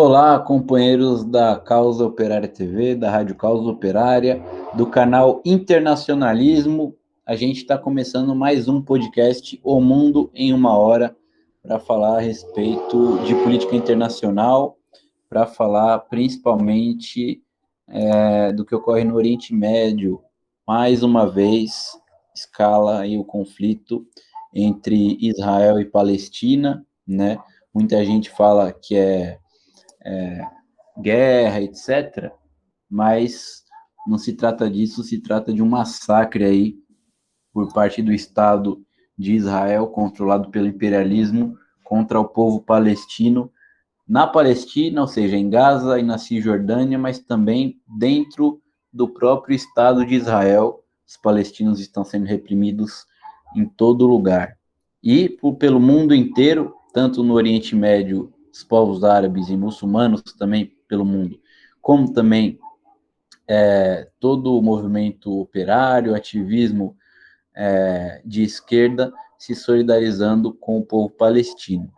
Olá, companheiros da Causa Operária TV, da Rádio Causa Operária, do canal Internacionalismo. A gente está começando mais um podcast, O Mundo em uma Hora, para falar a respeito de política internacional, para falar principalmente do que ocorre no Oriente Médio. Mais uma vez, escala aí o conflito entre Israel e Palestina, né? Muita gente fala que é guerra, etc. Mas não se trata disso, se trata de um massacre aí por parte do Estado de Israel, controlado pelo imperialismo, contra o povo palestino, na Palestina, ou seja, em Gaza e na Cisjordânia, mas também dentro do próprio Estado de Israel. Os palestinos estão sendo reprimidos em todo lugar. E pelo mundo inteiro, tanto no Oriente Médio, os povos árabes e muçulmanos também pelo mundo, como também todo o movimento operário, ativismo de esquerda se solidarizando com o povo palestino.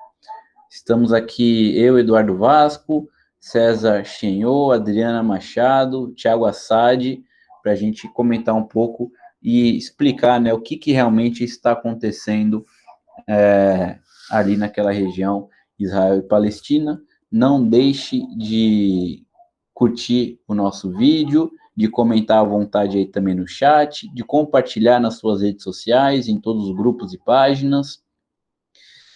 Estamos aqui, eu, Eduardo Vasco, César Chenhô, Adriana Machado, Thiago Assad, para a gente comentar um pouco e explicar, né, o que realmente está acontecendo ali naquela região, Israel e Palestina. Não deixe de curtir o nosso vídeo, de comentar à vontade aí também no chat, de compartilhar nas suas redes sociais, em todos os grupos e páginas,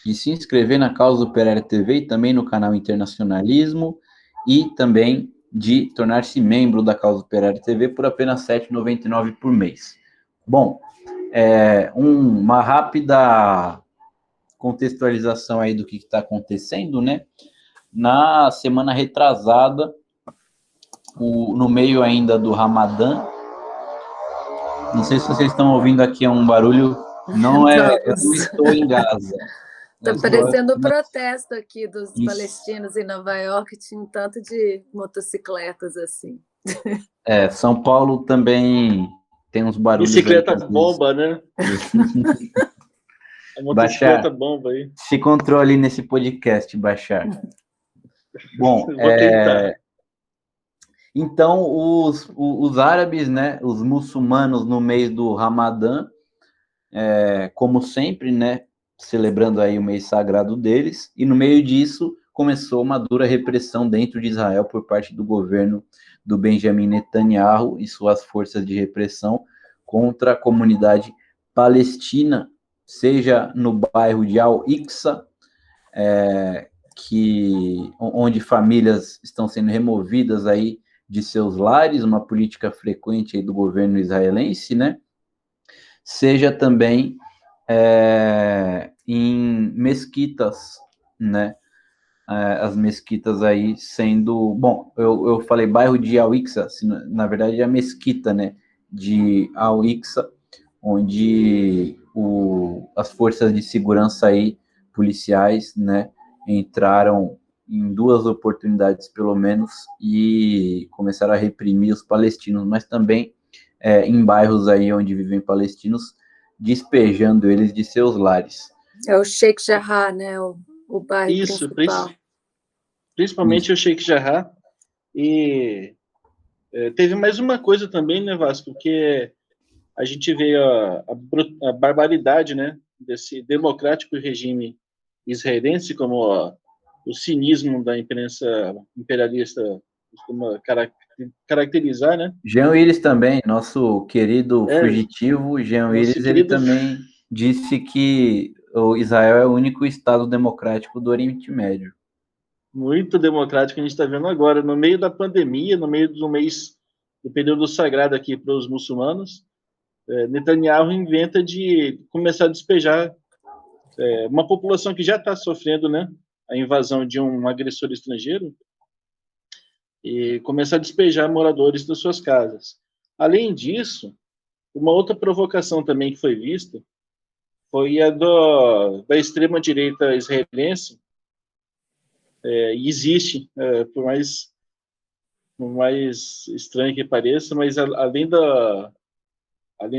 de se inscrever na Causa Operária TV e também no canal Internacionalismo, e também de tornar-se membro da Causa Operária TV por apenas R$ 7,99 por mês. Bom, uma rápida contextualização aí do que está acontecendo, né? Na semana retrasada, no meio ainda do Ramadã, não sei se vocês estão ouvindo aqui, é um barulho, não é, eu não estou em Gaza. Está parecendo o protesto aqui dos palestinos em Nova York, tinha um tanto de motocicletas assim. São Paulo também tem uns barulhos. Bicicleta bomba, né? A motocicleta Bashar, bomba aí. se controle nesse podcast, Bashar. Bom, vou tentar. Então, os árabes, né, os muçulmanos no mês do Ramadã, como sempre, né, celebrando aí o mês sagrado deles, e no meio disso começou uma dura repressão dentro de Israel por parte do governo do Benjamin Netanyahu e suas forças de repressão contra a comunidade palestina, seja no bairro de Al-Iqsa, onde famílias estão sendo removidas aí de seus lares, uma política frequente aí do governo israelense, né? Seja também em mesquitas, né? As mesquitas aí sendo... Bom, eu falei bairro de Al-Iqsa, na verdade é a mesquita, né? De Al-Iqsa, onde as forças de segurança aí, policiais, né? Entraram em duas oportunidades, pelo menos, e começaram a reprimir os palestinos, mas também em bairros aí onde vivem palestinos, despejando eles de seus lares. É o Sheikh Jarrah, né? O bairro Isso, principal. Principalmente o Sheikh Jarrah. E teve mais uma coisa também, né, Vasco, que a gente vê a barbaridade, né, desse democrático regime israelense, como o cinismo da imprensa imperialista costuma caracterizar, né? Jean Willis também, nosso querido fugitivo, Jean Willis, ele também disse que o Israel é o único Estado democrático do Oriente Médio. Muito democrático, a gente está vendo agora, no meio da pandemia, no meio do mês, do período sagrado aqui para os muçulmanos, Netanyahu inventa de começar a despejar uma população que já está sofrendo, né, a invasão de um agressor estrangeiro, e começar a despejar moradores das suas casas. Além disso, uma outra provocação também que foi vista foi a da extrema-direita israelense, e existe, por mais estranho que pareça, mas além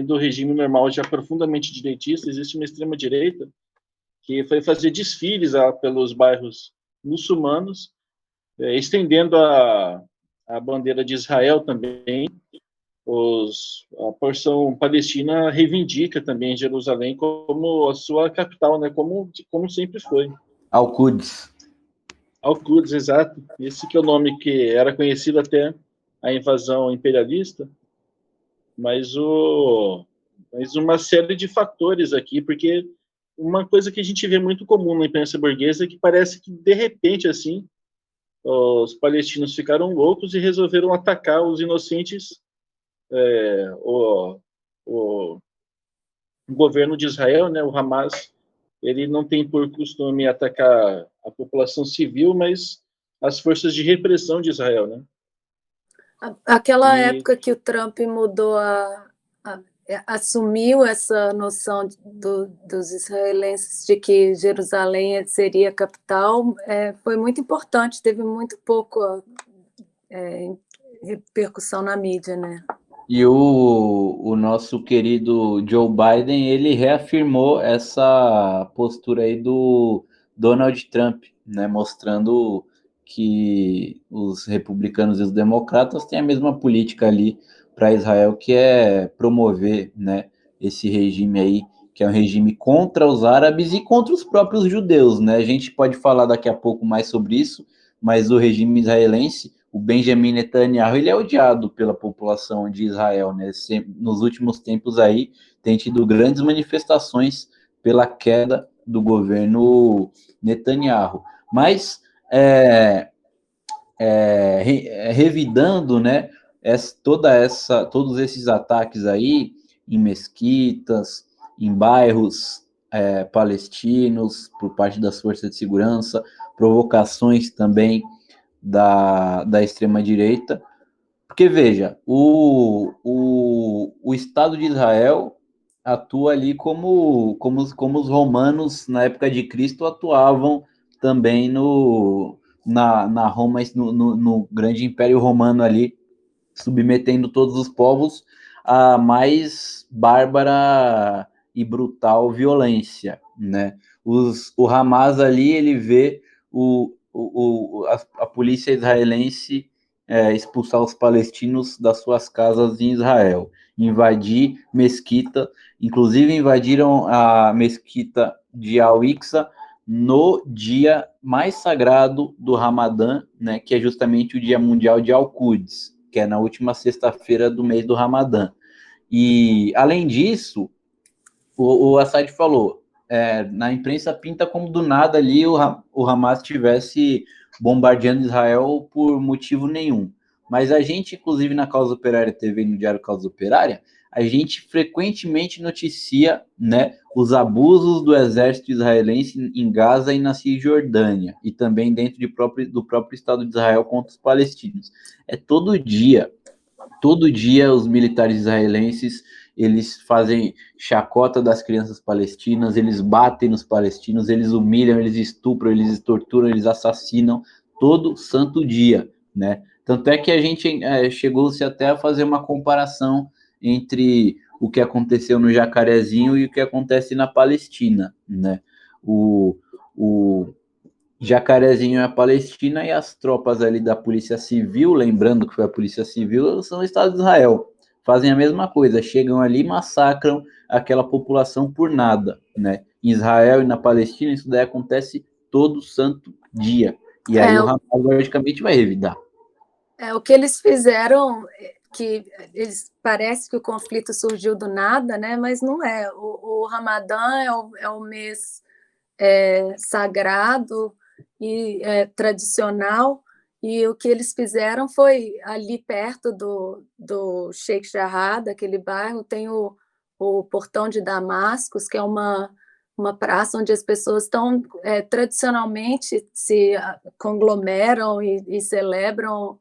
do regime normal já profundamente direitista, existe uma extrema-direita que foi fazer desfiles pelos bairros muçulmanos estendendo a bandeira de Israel também. A porção palestina reivindica também Jerusalém como a sua capital, né? Como sempre foi. Al-Quds. Al-Quds, exato. Esse que é o nome que era conhecido até a invasão imperialista, mas uma série de fatores aqui, porque uma coisa que a gente vê muito comum na imprensa burguesa é que parece que, de repente, assim, os palestinos ficaram loucos e resolveram atacar os inocentes, o governo de Israel, né, o Hamas. Ele não tem por costume atacar a população civil, mas as forças de repressão de Israel, né? Aquela época que o Trump mudou assumiu essa noção dos israelenses de que Jerusalém seria a capital, foi muito importante, teve muito pouco repercussão na mídia, né? E o nosso querido Joe Biden, ele reafirmou essa postura aí do Donald Trump, né, mostrando que os republicanos e os democratas têm a mesma política ali para Israel, que é promover, né, esse regime aí, que é um regime contra os árabes e contra os próprios judeus, né? A gente pode falar daqui a pouco mais sobre isso, mas o regime israelense, o Benjamin Netanyahu, ele é odiado pela população de Israel, né? Nos últimos tempos aí tem tido grandes manifestações pela queda do governo Netanyahu. Mas revidando, né, todos esses ataques aí em mesquitas, em bairros palestinos por parte das forças de segurança, provocações também da extrema-direita, porque, veja, o Estado de Israel atua ali como os romanos, na época de Cristo, atuavam também na Roma, no grande Império Romano ali, submetendo todos os povos à mais bárbara e brutal violência, né? O Hamas ali, ele vê a polícia israelense expulsar os palestinos das suas casas em Israel, invadir mesquita, inclusive invadiram a mesquita de Al-Aqsa no dia mais sagrado do Ramadã, né, que é justamente o Dia Mundial de Al-Quds, que é na última sexta-feira do mês do Ramadã. E, além disso, o Assad falou, na imprensa pinta como do nada ali o Hamas estivesse bombardeando Israel por motivo nenhum. Mas a gente, inclusive na Causa Operária TV e no Diário Causa Operária, a gente frequentemente noticia, né, os abusos do exército israelense em Gaza e na Cisjordânia, e também dentro do próprio Estado de Israel contra os palestinos. Todo dia os militares israelenses, eles fazem chacota das crianças palestinas, eles batem nos palestinos, eles humilham, eles estupram, eles torturam, eles assassinam todo santo dia, né? Tanto é que a gente chegou-se até a fazer uma comparação entre o que aconteceu no Jacarezinho e o que acontece na Palestina, né? O Jacarezinho é a Palestina e as tropas ali da Polícia Civil, lembrando que foi a Polícia Civil, são o Estado de Israel. Fazem a mesma coisa, chegam ali e massacram aquela população por nada, né? Em Israel e na Palestina isso daí acontece todo santo dia. E aí o Hamas, logicamente, vai revidar. O que eles fizeram, que parece que o conflito surgiu do nada, né? Mas não é. O Ramadã é o mês sagrado e tradicional, e o que eles fizeram foi, ali perto do Sheikh Jarrah, daquele bairro, tem o Portão de Damascus, que é uma praça onde as pessoas estão tradicionalmente se conglomeram e celebram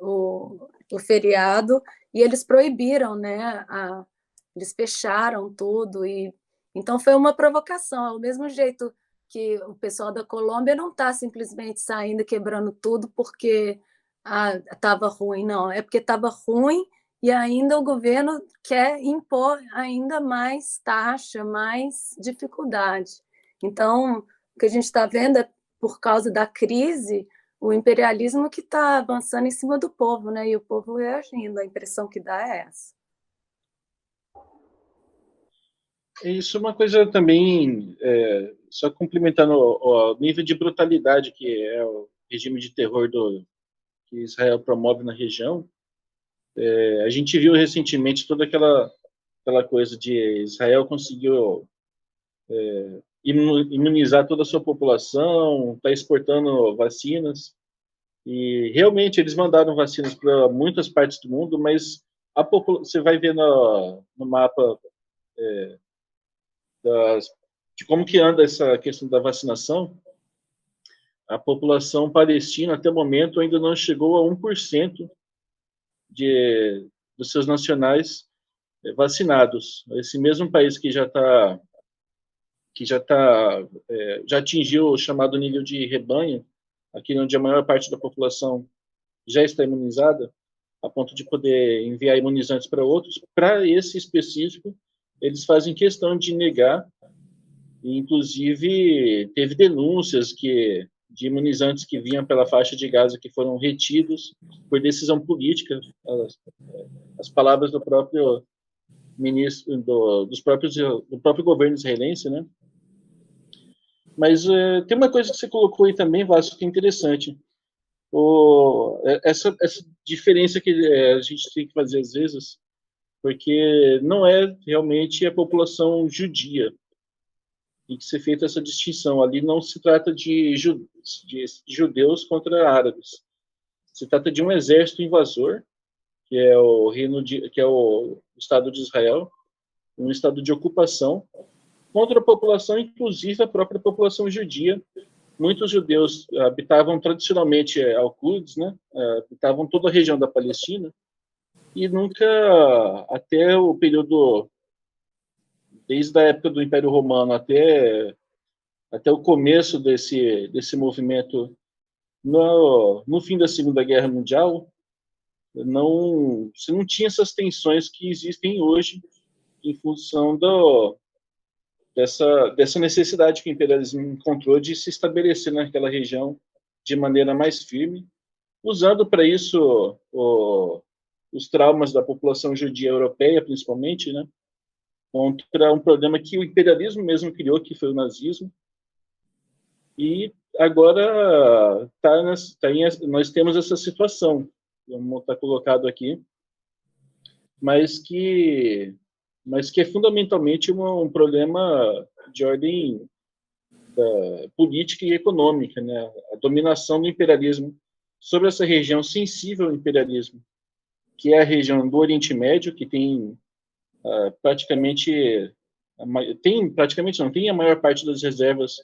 o feriado, e eles proibiram, né? Eles fecharam tudo, e então foi uma provocação, ao mesmo jeito que o pessoal da Colômbia não está simplesmente saindo quebrando tudo porque estava ruim, não, é porque estava ruim e ainda o governo quer impor ainda mais taxa, mais dificuldade. Então, o que a gente está vendo é, por causa da crise, o imperialismo que está avançando em cima do povo, né? E o povo reagindo. A impressão que dá é essa. Isso é uma coisa também, só complementando o nível de brutalidade que é o regime de terror que Israel promove na região. A gente viu recentemente toda aquela coisa de Israel conseguiu imunizar toda a sua população, está exportando vacinas, e realmente eles mandaram vacinas para muitas partes do mundo, mas você vai ver no mapa de como que anda essa questão da vacinação. A população palestina, até o momento, ainda não chegou a 1% dos seus nacionais vacinados. Esse mesmo país que já atingiu o chamado nível de rebanho, aqui onde a maior parte da população já está imunizada, a ponto de poder enviar imunizantes para outros, para esse específico, eles fazem questão de negar, e inclusive teve denúncias de imunizantes que vinham pela faixa de Gaza que foram retidos por decisão política. As palavras do próprio ministro, do próprio governo israelense, né? Mas tem uma coisa que você colocou aí também, Vasco, que é interessante. Essa diferença que a gente tem que fazer às vezes, porque não é realmente a população judia. Tem que ser feita essa distinção. Ali não se trata de judeus contra árabes. Se trata de um exército invasor, que é o Estado de Israel, um estado de ocupação contra a população, inclusive a própria população judia. Muitos judeus habitavam tradicionalmente Al-Quds, né? Habitavam toda a região da Palestina, e nunca, até o período, desde a época do Império Romano até o começo desse movimento, no fim da Segunda Guerra Mundial, você não tinha essas tensões que existem hoje em função dessa necessidade que o imperialismo encontrou de se estabelecer naquela região de maneira mais firme, usando para isso os traumas da população judia europeia, principalmente, né, contra um problema que o imperialismo mesmo criou, que foi o nazismo. E agora nós temos essa situação, como está colocado aqui, mas que é fundamentalmente um problema de ordem política e econômica, né? A dominação do imperialismo sobre essa região sensível ao imperialismo, que é a região do Oriente Médio, que tem praticamente tem a maior parte das reservas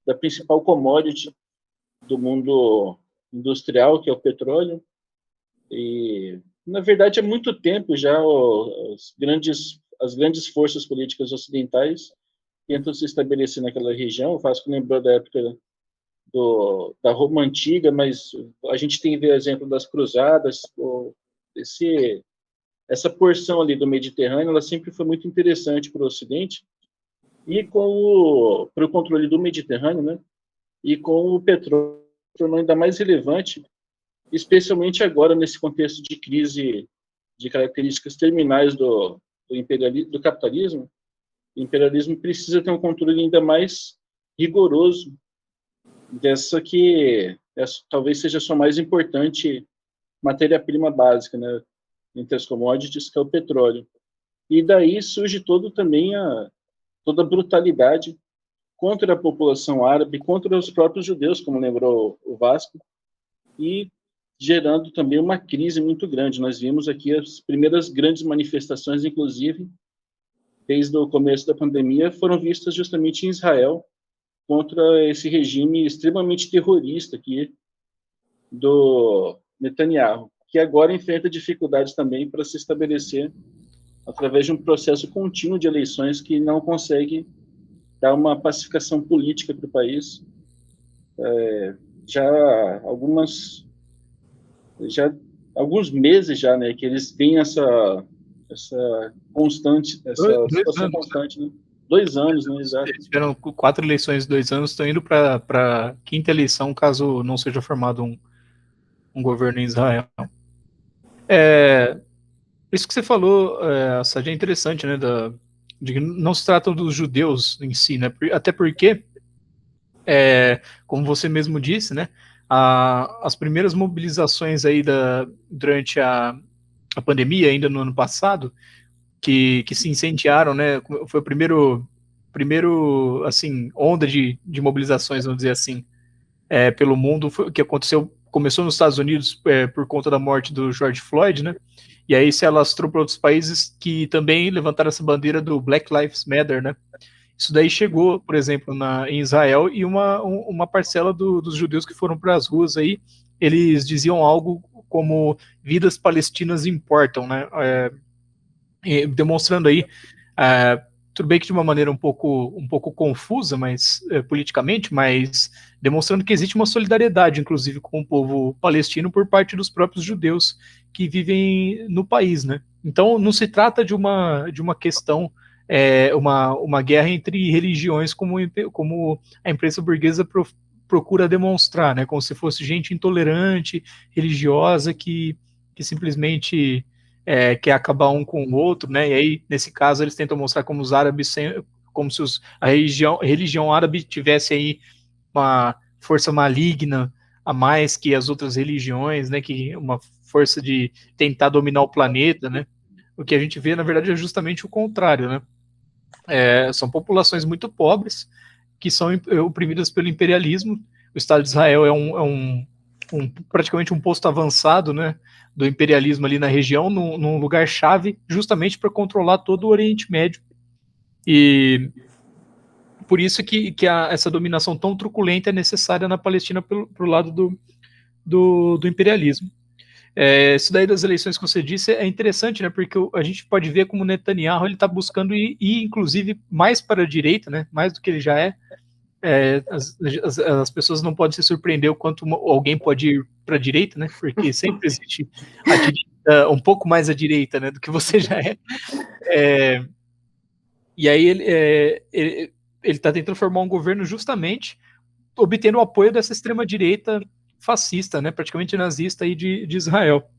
da principal commodity do mundo industrial, que é o petróleo. E, na verdade, há muito tempo já as grandes forças políticas ocidentais tentam se estabelecer naquela região. O Vasco lembrou da época da Roma Antiga, mas a gente tem o exemplo das Cruzadas. Essa porção ali do Mediterrâneo, ela sempre foi muito interessante para o Ocidente, e para o controle do Mediterrâneo, né? E com o petróleo tornou ainda mais relevante, especialmente agora nesse contexto de crise de características terminais do capitalismo. O imperialismo precisa ter um controle ainda mais rigoroso essa talvez seja a sua mais importante matéria-prima básica, né, entre as commodities, que é o petróleo. E daí surge toda a brutalidade contra a população árabe, contra os próprios judeus, como lembrou o Vasco, e gerando também uma crise muito grande. Nós vimos aqui as primeiras grandes manifestações, inclusive, desde o começo da pandemia, foram vistas justamente em Israel, contra esse regime extremamente terrorista aqui do Netanyahu, que agora enfrenta dificuldades também para se estabelecer através de um processo contínuo de eleições que não consegue dar uma pacificação política para o país. Já alguns meses já, né, que eles têm essa situação constante, né? 2 anos, né? Exato. Eles tiveram 4 eleições em 2 anos, estão indo para a 5ª eleição, caso não seja formado um governo em Israel. Isso que você falou, Assad, é interessante, né? De que não se trata dos judeus em si, né? Até porque, como você mesmo disse, né? As primeiras mobilizações aí durante a pandemia, ainda no ano passado, que se incendiaram, né? Foi o primeiro assim, onda de mobilizações, vamos dizer assim, pelo mundo, que começou nos Estados Unidos por conta da morte do George Floyd, né? E aí se alastrou para outros países que também levantaram essa bandeira do Black Lives Matter, né? Isso daí chegou, por exemplo, em Israel, e uma parcela dos judeus que foram para as ruas aí, eles diziam algo como vidas palestinas importam, né? Demonstrando aí, tudo bem que de uma maneira um pouco confusa, mas politicamente, mas demonstrando que existe uma solidariedade, inclusive, com o povo palestino por parte dos próprios judeus que vivem no país, né? Então, não se trata de uma questão, uma guerra entre religiões, como a imprensa burguesa procura demonstrar, né? Como se fosse gente intolerante, religiosa, que simplesmente quer acabar um com o outro, né? E aí, nesse caso, eles tentam mostrar como os árabes, como se a religião árabe tivesse aí uma força maligna a mais que as outras religiões, né? Que uma força de tentar dominar o planeta, né? O que a gente vê, na verdade, é justamente o contrário, né? São populações muito pobres que são oprimidas pelo imperialismo. O Estado de Israel é praticamente um posto avançado, né, do imperialismo ali na região, num lugar-chave, justamente para controlar todo o Oriente Médio. E por isso que essa dominação tão truculenta é necessária na Palestina pro lado do imperialismo. Isso daí das eleições que você disse é interessante, né, porque a gente pode ver como Netanyahu ele está buscando ir, inclusive, mais para a direita, né, mais do que ele já é. As pessoas não podem se surpreender o quanto alguém pode ir para a direita, né? Porque sempre existe a direita, um pouco mais à direita, né, do que você já é. E aí ele está tentando formar um governo justamente obtendo o apoio dessa extrema direita fascista, né, praticamente nazista aí de Israel.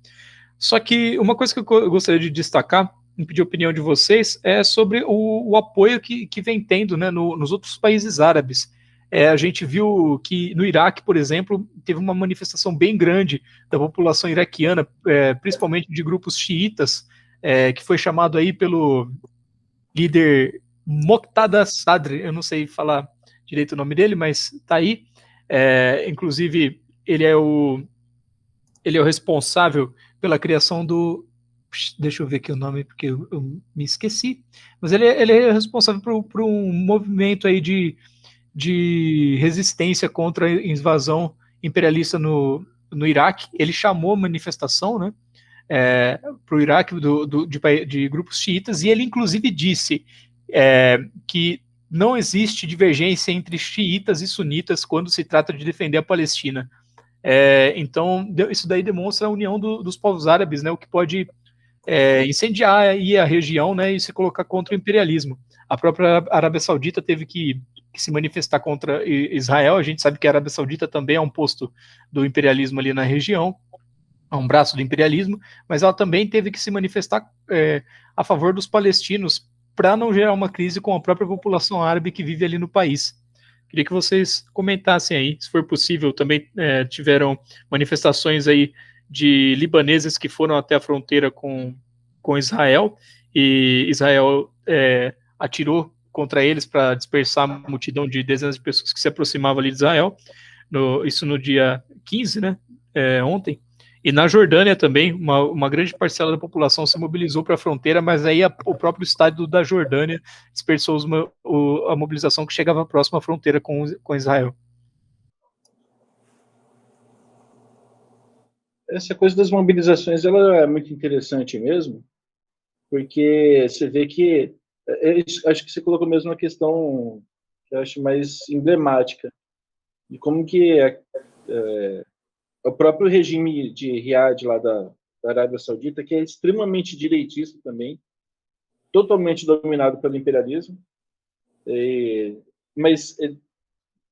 Só que uma coisa que eu gostaria de destacar, pedir a opinião de vocês, é sobre o apoio que vem tendo, né, nos outros países árabes. A gente viu que no Iraque, por exemplo, teve uma manifestação bem grande da população iraquiana, principalmente de grupos xiitas, que foi chamado aí pelo líder Moqtada Sadr, eu não sei falar direito o nome dele, mas tá aí. Inclusive, ele é o responsável pela criação do... Deixa eu ver aqui o nome, porque eu me esqueci. Mas ele é responsável por um movimento aí de resistência contra a invasão imperialista no Iraque. Ele chamou a manifestação, né, para o Iraque de grupos xiitas, e ele inclusive disse que não existe divergência entre xiitas e sunitas quando se trata de defender a Palestina. Então, isso daí demonstra a união dos povos árabes, né, o que pode incendiar aí a região, né, e se colocar contra o imperialismo. A própria Arábia Saudita teve que se manifestar contra Israel. A gente sabe que a Arábia Saudita também é um posto do imperialismo ali na região, é um braço do imperialismo, mas ela também teve que se manifestar a favor dos palestinos para não gerar uma crise com a própria população árabe que vive ali no país. Queria que vocês comentassem aí, se for possível. Também tiveram manifestações aí de libaneses que foram até a fronteira com Israel, e Israel atirou contra eles para dispersar a multidão de dezenas de pessoas que se aproximavam ali de Israel, isso no dia 15, né, ontem. E na Jordânia também, uma grande parcela da população se mobilizou para a fronteira, mas aí o próprio Estado da Jordânia dispersou a mobilização que chegava próximo à fronteira com Israel. Essa coisa das mobilizações ela é muito interessante mesmo, porque você vê que... acho que você colocou mesmo uma questão que eu acho mais emblemática, de como que o próprio regime de Riad lá da Arábia Saudita, que é extremamente direitista também, totalmente dominado pelo imperialismo, Mas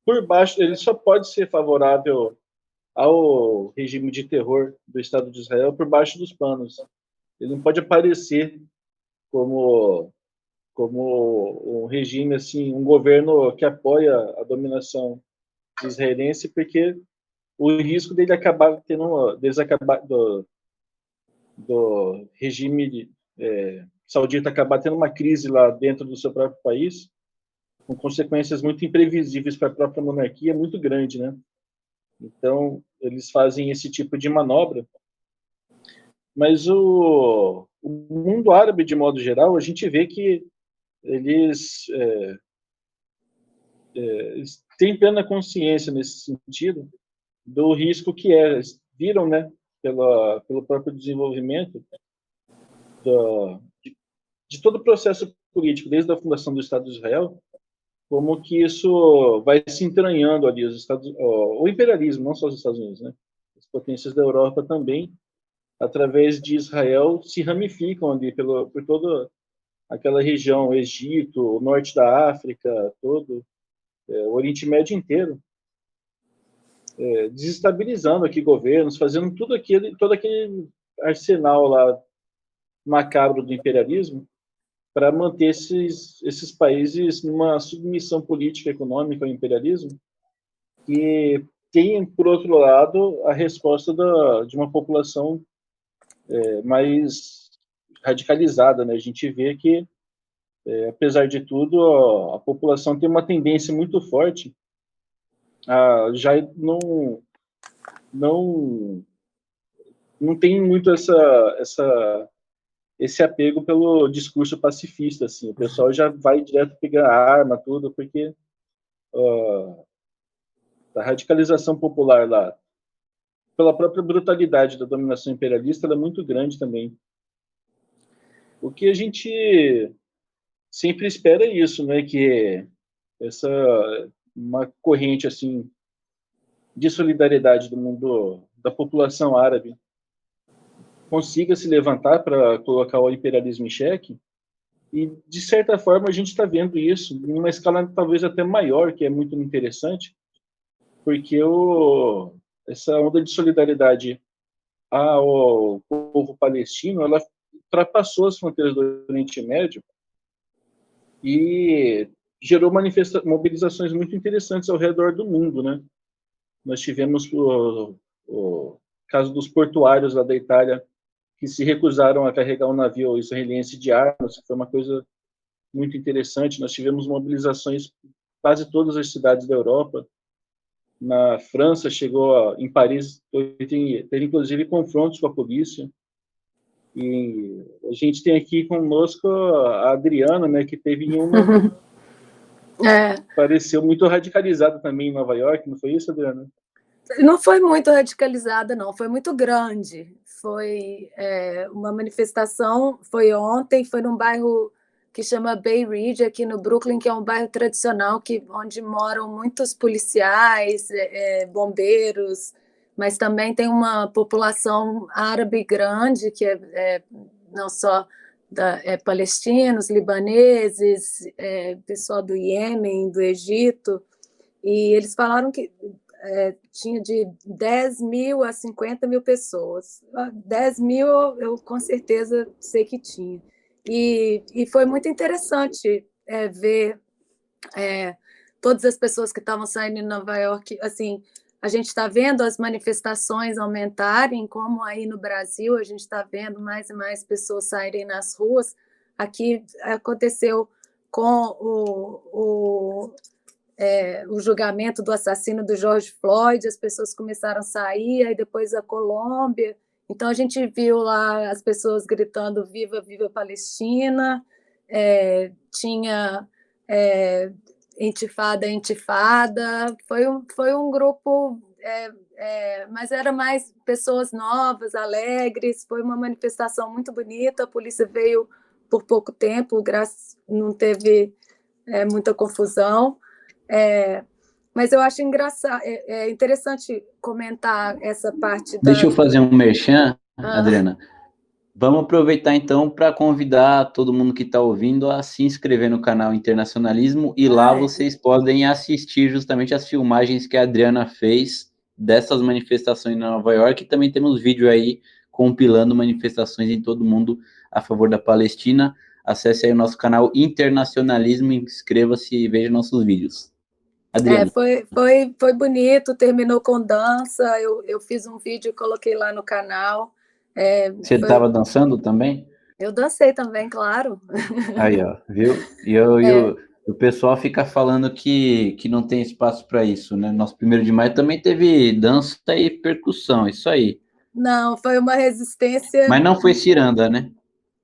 por baixo, ele só pode ser favorável ao regime de terror do Estado de Israel por baixo dos panos. Ele não pode aparecer como um regime, assim, um governo que apoia a dominação israelense, porque o risco dele acabar tendo do regime saudita acabar tendo uma crise lá dentro do seu próprio país, com consequências muito imprevisíveis para a própria monarquia, é muito grande, né? Então, eles fazem esse tipo de manobra. Mas o mundo árabe, de modo geral, a gente vê que eles têm plena consciência nesse sentido do risco que é. Eles viram, né, pelo próprio desenvolvimento de todo o processo político, desde a fundação do Estado de Israel, como que isso vai se entranhando ali, o imperialismo, não só os Estados Unidos, né? As potências da Europa também, através de Israel, se ramificam ali por toda aquela região, o Egito, o norte da África, todo o Oriente Médio inteiro, desestabilizando aqui governos, fazendo todo aquele arsenal lá macabro do imperialismo para manter esses países numa submissão política e econômica ao imperialismo, que tem, por outro lado, a resposta de uma população mais radicalizada, né? A gente vê que, apesar de tudo, a população tem uma tendência muito forte a já não tem muito esse apego pelo discurso pacifista, assim. O pessoal já vai direto pegar arma, tudo, porque a radicalização popular lá, pela própria brutalidade da dominação imperialista, ela é muito grande também. O que a gente sempre espera é isso, né? Que uma corrente assim de solidariedade do mundo, da população árabe, consiga se levantar para colocar o imperialismo em xeque. E, de certa forma, a gente está vendo isso em uma escala talvez até maior, que é muito interessante, porque essa onda de solidariedade ao povo palestino, ela ultrapassou as fronteiras do Oriente Médio e gerou mobilizações muito interessantes ao redor do mundo, né? Nós tivemos o caso dos portuários lá da Itália, que se recusaram a carregar um navio israelense de armas, que foi uma coisa muito interessante. Nós tivemos mobilizações em quase todas as cidades da Europa. Na França, em Paris, teve inclusive confrontos com a polícia. E a gente tem aqui conosco a Adriana, né, que teve uma... pareceu muito radicalizada também em Nova York, não foi isso, Adriana? Não foi muito radicalizada, não, foi muito grande. Foi uma manifestação, foi ontem, foi num bairro que chama Bay Ridge, aqui no Brooklyn, que é um bairro tradicional onde moram muitos policiais, bombeiros, mas também tem uma população árabe grande, que não só palestinos, libaneses, pessoal do Iêmen, do Egito, e eles falaram que tinha de 10 mil a 50 mil pessoas. 10 mil eu com certeza sei que tinha. E foi muito interessante ver todas as pessoas que estavam saindo em Nova York. Assim, a gente está vendo as manifestações aumentarem, como aí no Brasil a gente está vendo mais e mais pessoas saírem nas ruas. Aqui aconteceu com o julgamento do assassino do George Floyd, as pessoas começaram a sair, aí depois a Colômbia. Então, a gente viu lá as pessoas gritando viva, viva Palestina, tinha intifada, intifada, foi um grupo, mas era mais pessoas novas, alegres, foi uma manifestação muito bonita, a polícia veio por pouco tempo, não teve muita confusão, mas eu acho interessante comentar essa parte Deixa eu fazer um merchan, Adriana. Vamos aproveitar então para convidar todo mundo que está ouvindo a se inscrever no canal Internacionalismo e lá vocês podem assistir justamente as filmagens que a Adriana fez dessas manifestações em Nova York, e também temos vídeo aí compilando manifestações em todo mundo a favor da Palestina. Acesse aí o nosso canal Internacionalismo, inscreva-se e veja nossos vídeos. Adriana. Foi bonito, terminou com dança, eu fiz um vídeo e coloquei lá no canal. Você estava dançando também? Eu dancei também, claro. Aí, ó, viu? E o pessoal fica falando que não tem espaço para isso, né? Nosso 1º de maio também teve dança e percussão, isso aí. Não, foi uma resistência... Mas não foi ciranda, né?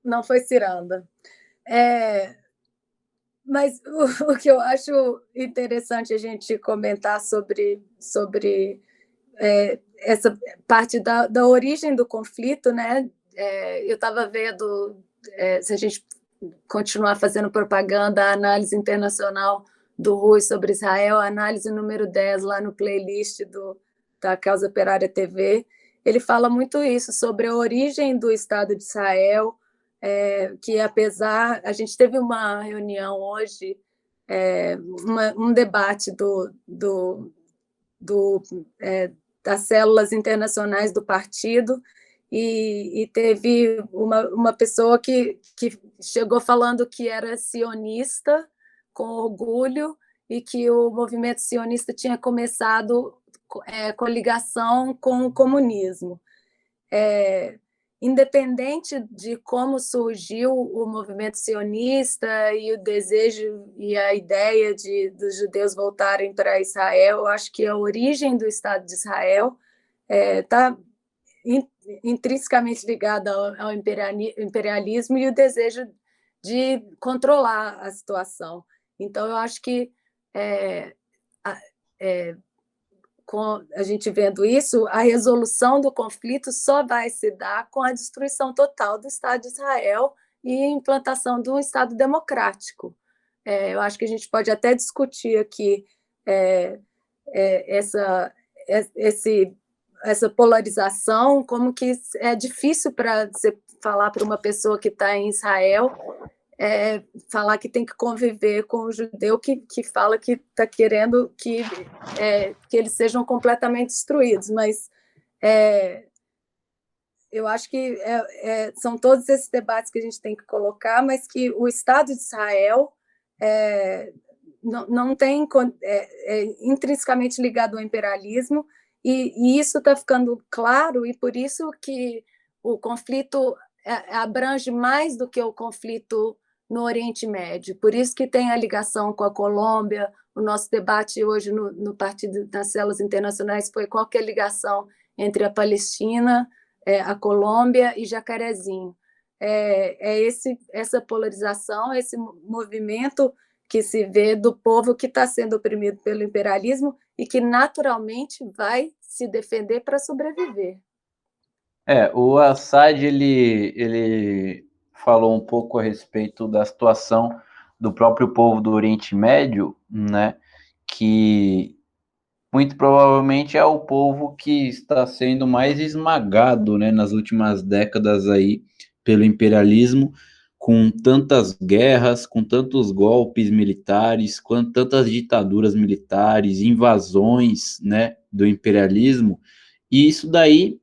Não foi ciranda. Mas o que eu acho interessante a gente comentar sobre essa parte da origem do conflito, né? Eu estava vendo, se a gente continuar fazendo propaganda, a análise internacional do Rui sobre Israel, a análise número 10 lá no playlist da Causa Operária TV, ele fala muito isso, sobre a origem do Estado de Israel, que apesar... A gente teve uma reunião hoje, um debate das células internacionais do partido, e teve uma pessoa que chegou falando que era sionista, com orgulho, e que o movimento sionista tinha começado com ligação com o comunismo. Independente de como surgiu o movimento sionista e o desejo e a ideia dos judeus voltarem para Israel, eu acho que a origem do Estado de Israel está intrinsecamente ligada ao imperialismo e o desejo de controlar a situação. Então, eu acho que com a gente vendo isso, a resolução do conflito só vai se dar com a destruição total do Estado de Israel e a implantação de um Estado democrático. Eu acho que a gente pode até discutir aqui essa polarização, como que é difícil para você falar para uma pessoa que está em Israel, falar que tem que conviver com o judeu que fala que está querendo que eles sejam completamente destruídos, mas eu acho que são todos esses debates que a gente tem que colocar, mas que o Estado de Israel não tem intrinsecamente ligado ao imperialismo, e isso está ficando claro, e por isso que o conflito abrange mais do que o conflito no Oriente Médio. Por isso que tem a ligação com a Colômbia. O nosso debate hoje no Partido das Células Internacionais foi qual que é a ligação entre a Palestina, a Colômbia e Jacarezinho. Essa polarização, esse movimento que se vê do povo que está sendo oprimido pelo imperialismo e que naturalmente vai se defender para sobreviver. O Assad, ele falou um pouco a respeito da situação do próprio povo do Oriente Médio, né, que muito provavelmente é o povo que está sendo mais esmagado, né, nas últimas décadas aí pelo imperialismo, com tantas guerras, com tantos golpes militares, com tantas ditaduras militares, invasões, né, do imperialismo, e isso daí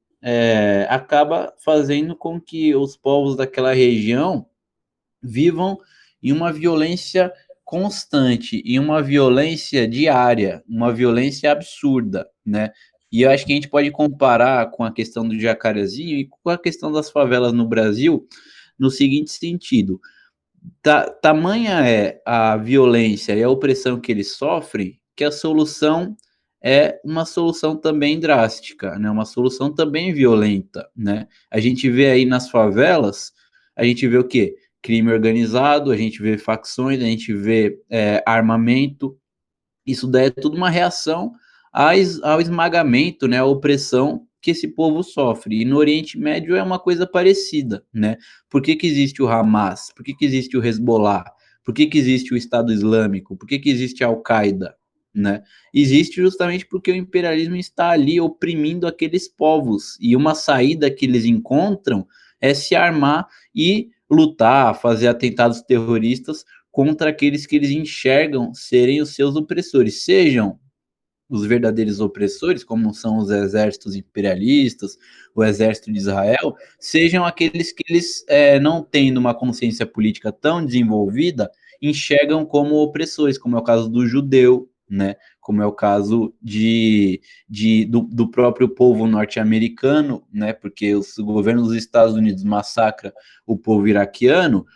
acaba fazendo com que os povos daquela região vivam em uma violência constante, em uma violência diária, uma violência absurda, né? E eu acho que a gente pode comparar com a questão do Jacarezinho e com a questão das favelas no Brasil no seguinte sentido: tamanha é a violência e a opressão que eles sofrem, que a solução é uma solução também drástica, né? Uma solução também violenta, né? A gente vê aí nas favelas, a gente vê o quê? Crime organizado, a gente vê facções, a gente vê armamento. Isso daí é tudo uma reação ao esmagamento, né? À opressão que esse povo sofre. E no Oriente Médio é uma coisa parecida, né? Por que existe o Hamas? Por que existe o Hezbollah? Por que existe o Estado Islâmico? Por que existe a Al-Qaeda? Né? Existe justamente porque o imperialismo está ali oprimindo aqueles povos, e uma saída que eles encontram é se armar e lutar, fazer atentados terroristas contra aqueles que eles enxergam serem os seus opressores, sejam os verdadeiros opressores, como são os exércitos imperialistas, o exército de Israel, sejam aqueles que eles, não tendo uma consciência política tão desenvolvida, enxergam como opressores, como é o caso do judeu, né? Como é o caso do próprio povo norte-americano, né? Porque o governo dos Estados Unidos massacra o povo iraquiano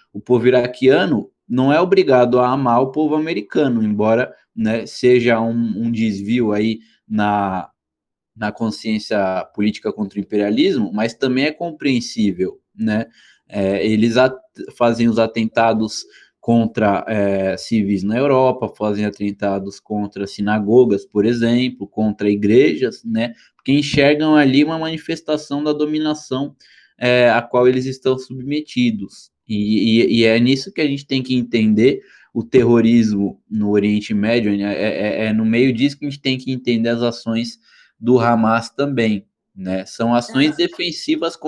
não é obrigado a amar o povo americano, embora, né, seja um desvio aí na consciência política contra o imperialismo, mas também é compreensível, né? Eles fazem os atentados contra civis na Europa, fazem atentados contra sinagogas, por exemplo, contra igrejas, né? Porque enxergam ali uma manifestação da dominação a qual eles estão submetidos. E é nisso que a gente tem que entender o terrorismo no Oriente Médio, né? No meio disso que a gente tem que entender as ações do Hamas também, né? São ações defensivas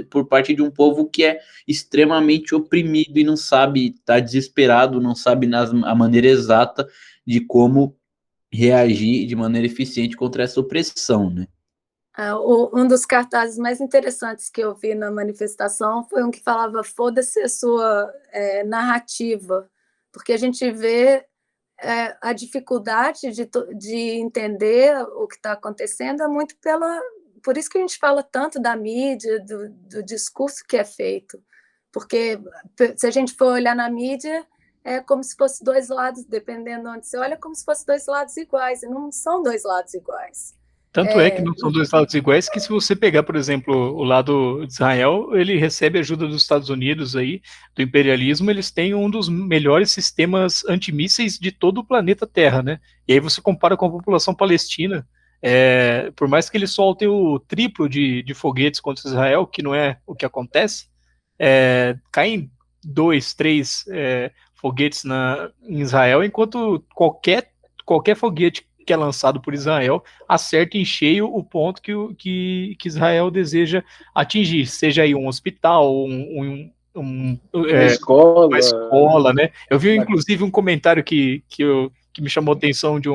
por parte de um povo que é extremamente oprimido e não sabe, está desesperado, não sabe a maneira exata de como reagir de maneira eficiente contra essa opressão, né? Um dos cartazes mais interessantes que eu vi na manifestação foi um que falava: foda-se a sua narrativa, porque a gente vê a dificuldade de entender o que está acontecendo é muito por isso que a gente fala tanto da mídia, do discurso que é feito, porque se a gente for olhar na mídia, é como se fosse dois lados, dependendo de onde você olha, como se fosse dois lados iguais, e não são dois lados iguais. Tanto é que não são dois lados iguais, que se você pegar, por exemplo, o lado de Israel, ele recebe ajuda dos Estados Unidos aí, do imperialismo, eles têm um dos melhores sistemas antimísseis de todo o planeta Terra, né? E aí você compara com a população palestina, por mais que eles soltem o triplo de foguetes contra Israel, que não é o que acontece, caem 2, 3 foguetes em Israel, enquanto qualquer foguete que é lançado por Israel acerta em cheio o ponto que Israel deseja atingir, seja aí um hospital, uma escola, né? Eu vi inclusive um comentário que me chamou a atenção de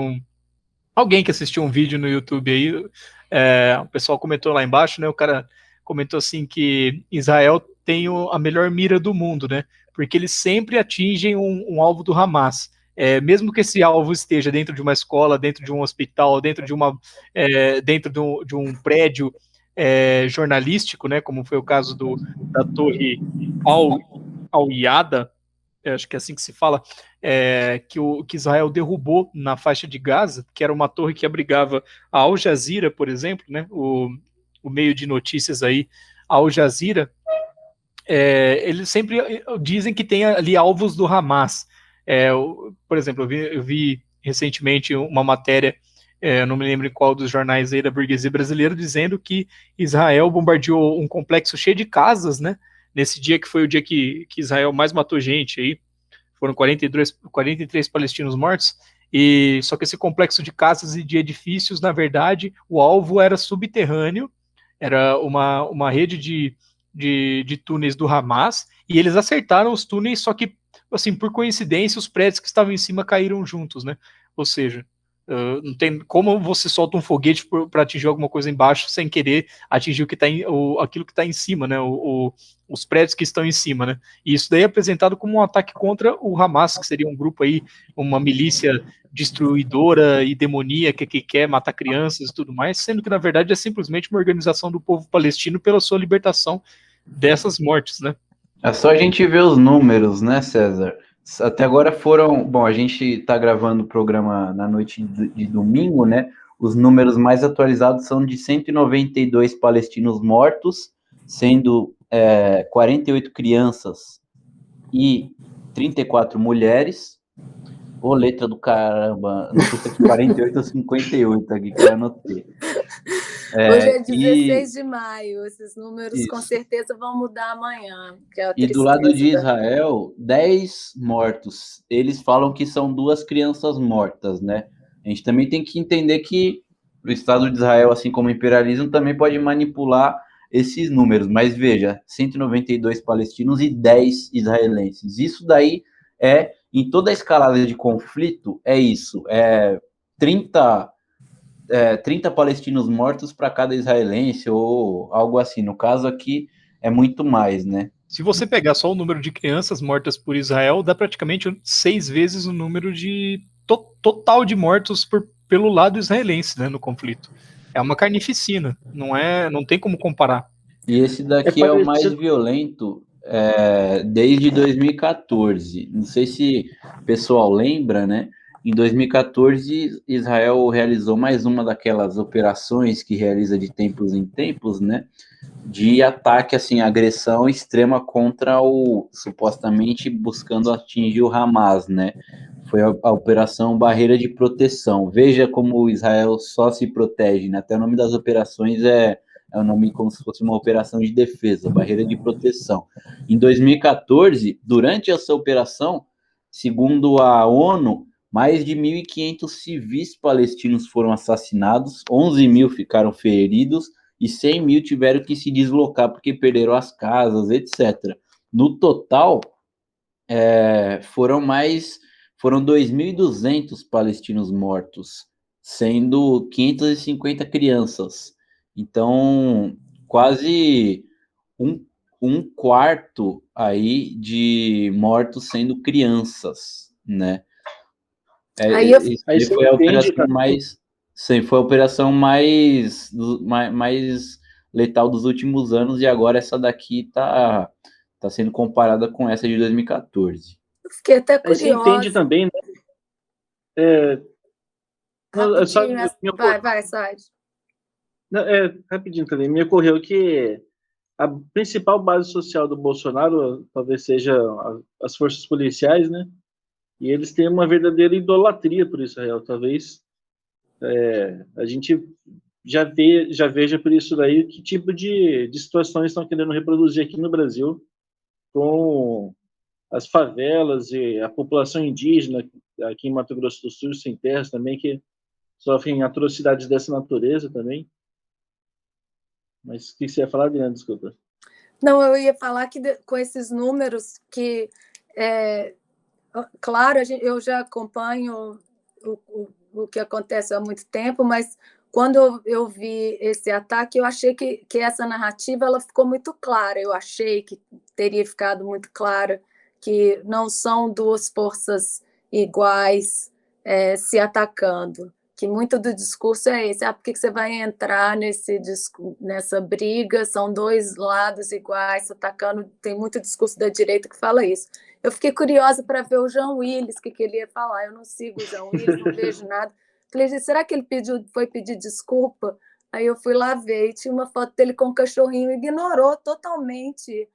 alguém que assistiu um vídeo no YouTube aí, o pessoal comentou lá embaixo, né? O cara comentou assim que Israel tem a melhor mira do mundo, né? Porque eles sempre atingem um alvo do Hamas. Mesmo que esse alvo esteja dentro de uma escola, dentro de um hospital, dentro de um prédio jornalístico, né, como foi o caso da Torre Al-Yada, acho que é assim que se fala, que Israel derrubou na faixa de Gaza, que era uma torre que abrigava a Al Jazeera, por exemplo, né, o meio de notícias aí, a Al Jazeera, eles sempre dizem que tem ali alvos do Hamas. Por exemplo, eu vi recentemente uma matéria, não me lembro em qual dos jornais aí da burguesia brasileira, dizendo que Israel bombardeou um complexo cheio de casas, né? Nesse dia que foi o dia que Israel mais matou gente aí, foram 43 palestinos mortos, e só que esse complexo de casas e de edifícios, na verdade, o alvo era subterrâneo, era uma rede de túneis do Hamas, e eles acertaram os túneis, só que, assim, por coincidência, os prédios que estavam em cima caíram juntos, né? Ou seja, não tem como você solta um foguete para atingir alguma coisa embaixo sem querer atingir aquilo que está em cima, né? Os prédios que estão em cima, né? E isso daí é apresentado como um ataque contra o Hamas, que seria um grupo aí, uma milícia destruidora e demoníaca que quer matar crianças e tudo mais, sendo que na verdade é simplesmente uma organização do povo palestino pela sua libertação dessas mortes, né? É só a gente ver os números, né, César? Até agora bom, a gente está gravando o programa na noite de domingo, né? Os números mais atualizados são de 192 palestinos mortos, sendo 48 crianças e 34 mulheres. Ô, letra do caramba, não sei se é 48 ou 58 aqui que eu anotei. Hoje é 16 de maio, esses números isso. Com certeza vão mudar amanhã. E do lado de Israel, 10 mortos. Eles falam que são 2 crianças mortas, né? A gente também tem que entender que o Estado de Israel, assim como o imperialismo, também pode manipular esses números, mas veja, 192 palestinos e 10 israelenses. Isso daí em toda a escalada de conflito, é isso, 30 palestinos mortos para cada israelense, ou algo assim. No caso aqui, é muito mais, né? Se você pegar só o número de crianças mortas por Israel, dá praticamente 6 vezes o número de total de mortos pelo lado israelense, né, no conflito. É uma carnificina, não tem como comparar. E esse daqui é o mais violento desde 2014. Não sei se o pessoal lembra, né? Em 2014, Israel realizou mais uma daquelas operações que realiza de tempos em tempos, né? De ataque, assim, agressão extrema contra supostamente buscando atingir o Hamas, né? Foi a Operação Barreira de Proteção. Veja como Israel só se protege, né? Até o nome das operações é o nome como se fosse uma operação de defesa, barreira de proteção. Em 2014, durante essa operação, segundo a ONU, mais de 1.500 civis palestinos foram assassinados, 11 mil ficaram feridos e 100 mil tiveram que se deslocar porque perderam as casas, etc. No total, foram 2.200 palestinos mortos, sendo 550 crianças. Então, quase um quarto aí de mortos sendo crianças, né? Foi a operação mais, sim, foi a operação mais letal dos últimos anos, e agora essa daqui tá sendo comparada com essa de 2014. Eu fiquei até curiosa. Você entende também, né? Vai, Sade. Rapidinho também. Me ocorreu que a principal base social do Bolsonaro talvez seja as forças policiais, né? E eles têm uma verdadeira idolatria por Israel. Talvez a gente já veja por isso daí que tipo de situações estão querendo reproduzir aqui no Brasil com as favelas e a população indígena aqui em Mato Grosso do Sul, sem terras também, que sofrem atrocidades dessa natureza também. Mas o que você ia falar, Adriana? Desculpa. Não, eu ia falar que com esses números que, claro, eu já acompanho o que acontece há muito tempo, mas quando eu vi esse ataque, eu achei que essa narrativa ela ficou muito clara. Eu achei que teria ficado muito clara que não são duas forças iguais se atacando, que muito do discurso é esse, por que você vai entrar nessa briga, são dois lados iguais se atacando, tem muito discurso da direita que fala isso. Eu fiquei curiosa para ver o João Willis, o que ele ia falar, eu não sigo o João Willis, não vejo nada, falei, será que ele foi pedir desculpa? Aí eu fui lá ver, e tinha uma foto dele com um cachorrinho, ignorou totalmente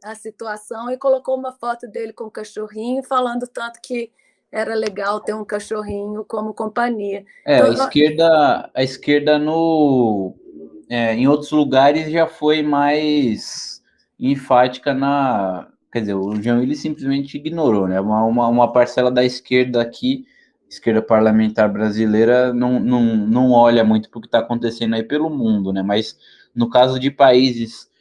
a situação e colocou uma foto dele com o cachorrinho, falando tanto que era legal ter um cachorrinho como companhia. Então, a esquerda em outros lugares já foi mais enfática quer dizer, o João Willis simplesmente ignorou, né? Uma parcela da esquerda aqui, esquerda parlamentar brasileira, não olha muito para o que está acontecendo aí pelo mundo, né? Mas no caso de países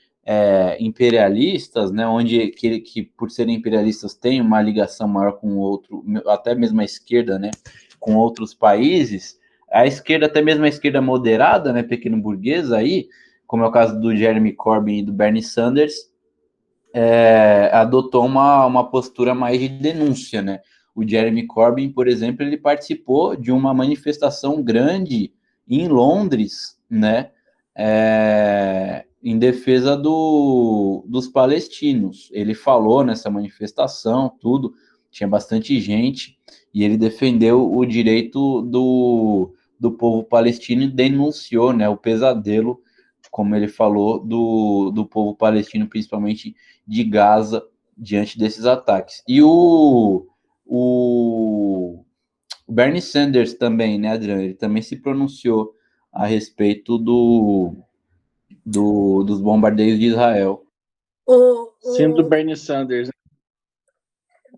imperialistas, né, onde que por serem imperialistas tem uma ligação maior com outro, até mesmo a esquerda, né, com outros países, a esquerda, até mesmo a esquerda moderada, né, pequeno burguesa aí, como é o caso do Jeremy Corbyn e do Bernie Sanders, adotou uma postura mais de denúncia, né? O Jeremy Corbyn, por exemplo, ele participou de uma manifestação grande em Londres, né, em defesa dos palestinos. Ele falou nessa manifestação, tudo, tinha bastante gente, e ele defendeu o direito do povo palestino e denunciou, né, o pesadelo, como ele falou, do povo palestino, principalmente de Gaza, diante desses ataques. E o Bernie Sanders também, né, Adriano? Ele também se pronunciou a respeito dos bombardeios de Israel. Sendo Bernie Sanders.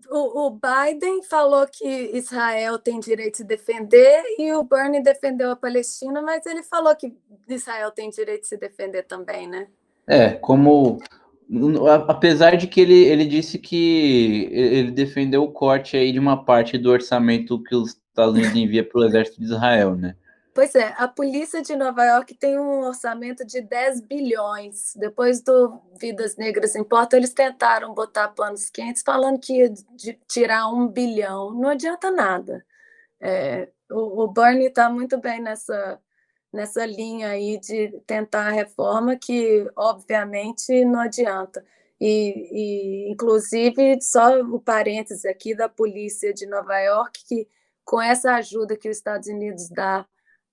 o Biden falou que Israel tem direito de se defender e o Bernie defendeu a Palestina, mas ele falou que Israel tem direito de se defender também, né? Apesar de que ele disse que ele defendeu o corte aí de uma parte do orçamento que os Estados Unidos envia para o exército de Israel, né? Pois é, a polícia de Nova York tem um orçamento de 10 bilhões. Depois do Vidas Negras Importam, eles tentaram botar panos quentes falando que ia tirar 1 bilhão. Não adianta nada. O Bernie está muito bem nessa linha aí de tentar a reforma, que obviamente não adianta. Inclusive, só o parêntese aqui da polícia de Nova York, que com essa ajuda que os Estados Unidos dá